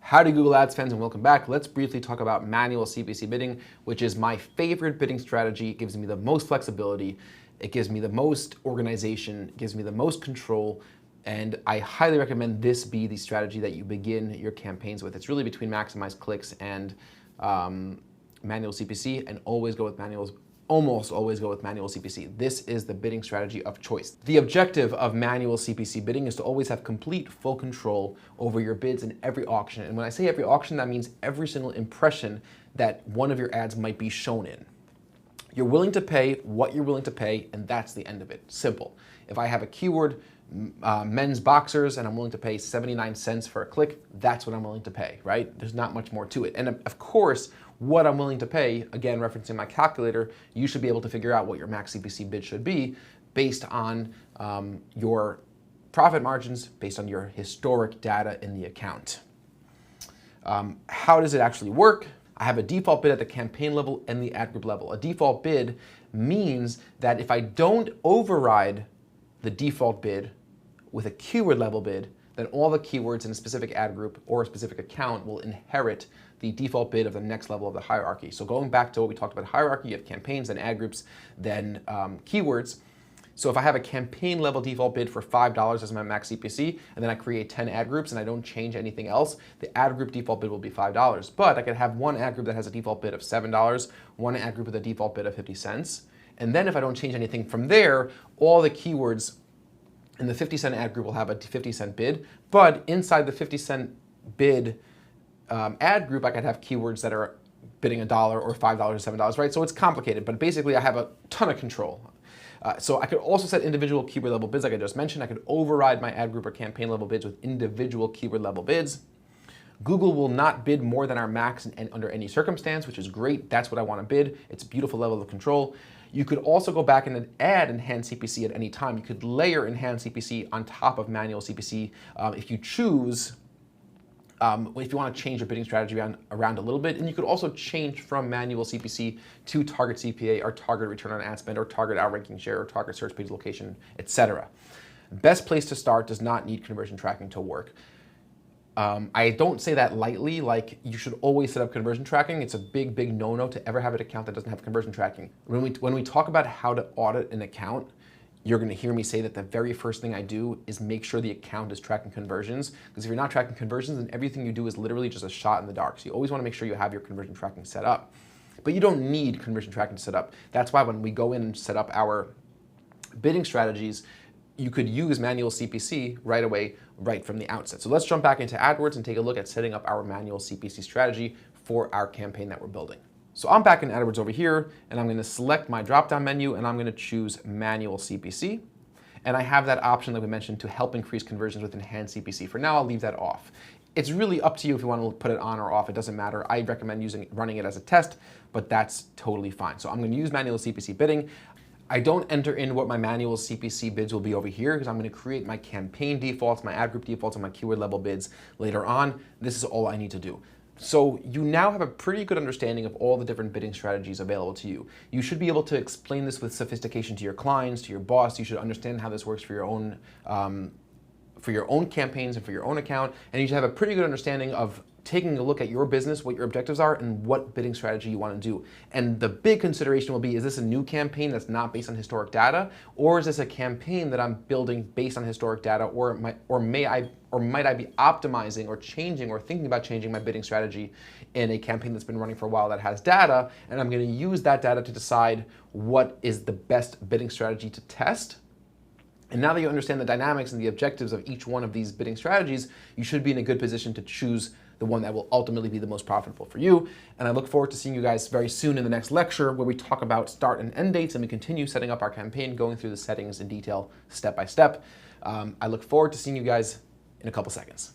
Howdy Google Ads fans and welcome back. Let's briefly talk about manual CPC bidding, which is my favorite bidding strategy. It gives me the most flexibility, it gives me the most organization, it gives me the most control, and I highly recommend this be the strategy that you begin your campaigns with. It's really between maximize clicks and manual CPC, and almost always go with manual CPC. This is the bidding strategy of choice. The objective of manual CPC bidding is to always have complete, full control over your bids in every auction. And when I say every auction, that means every single impression that one of your ads might be shown in. You're willing to pay what you're willing to pay, and that's the end of it. Simple. If I have a keyword, men's boxers, and I'm willing to pay 79 cents for a click, that's what I'm willing to pay, right? There's not much more to it. And of course, what I'm willing to pay, again, referencing my calculator, you should be able to figure out what your max CPC bid should be based on your profit margins, based on your historic data in the account. How does it actually work? I have a default bid at the campaign level and the ad group level. A default bid means that if I don't override the default bid with a keyword level bid, then all the keywords in a specific ad group or a specific account will inherit the default bid of the next level of the hierarchy. So going back to what we talked about hierarchy, you have campaigns, then ad groups, then keywords. So if I have a campaign level default bid for $5 as my max CPC, and then I create 10 ad groups and I don't change anything else, the ad group default bid will be $5. But I could have one ad group that has a default bid of $7, one ad group with a default bid of 50 cents. And then if I don't change anything from there, all the keywords in the 50-cent ad group will have a 50-cent bid. But inside the 50-cent bid ad group, I could have keywords that are bidding $1 or $5 or $7, right? So it's complicated, but basically I have a ton of control. So I could also set individual keyword level bids like I just mentioned. I could override my ad group or campaign level bids with individual keyword level bids. Google will not bid more than our max under any circumstance, which is great. That's what I want to bid. It's a beautiful level of control. You could also go back and add enhanced CPC at any time. You could layer enhanced CPC on top of manual CPC if you choose. If you want to change your bidding strategy around a little bit, and you could also change from manual CPC to target CPA or target return on ad spend or target outranking share or target search page location, etc. Best place to start does not need conversion tracking to work. I don't say that lightly, like you should always set up conversion tracking. It's a big, big no-no to ever have an account that doesn't have conversion tracking. When we talk about how to audit an account, you're going to hear me say that the very first thing I do is make sure the account is tracking conversions. Because if you're not tracking conversions, then everything you do is literally just a shot in the dark. So you always want to make sure you have your conversion tracking set up. But you don't need conversion tracking to set up. That's why when we go in and set up our bidding strategies, you could use manual CPC right away, right from the outset. So let's jump back into AdWords and take a look at setting up our manual CPC strategy for our campaign that we're building. So I'm back in AdWords over here, and I'm going to select my drop-down menu, and I'm going to choose Manual CPC. And I have that option that we mentioned to help increase conversions with Enhanced CPC. For now, I'll leave that off. It's really up to you if you want to put it on or off. It doesn't matter. I recommend running it as a test, but that's totally fine. So I'm going to use Manual CPC bidding. I don't enter in what my manual CPC bids will be over here because I'm going to create my campaign defaults, my ad group defaults, and my keyword level bids later on. This is all I need to do. So you now have a pretty good understanding of all the different bidding strategies available to you. You should be able to explain this with sophistication to your clients, to your boss. You should understand how this works for your own campaigns and for your own account. And you should have a pretty good understanding of taking a look at your business, what your objectives are, and what bidding strategy you want to do. And the big consideration will be, is this a new campaign that's not based on historic data? Or is this a campaign that I'm building based on historic data? Or might I be optimizing or changing or thinking about changing my bidding strategy in a campaign that's been running for a while that has data, and I'm going to use that data to decide what is the best bidding strategy to test? And now that you understand the dynamics and the objectives of each one of these bidding strategies, you should be in a good position to choose the one that will ultimately be the most profitable for you. And I look forward to seeing you guys very soon in the next lecture where we talk about start and end dates and we continue setting up our campaign, going through the settings in detail, step by step. I look forward to seeing you guys in a couple seconds.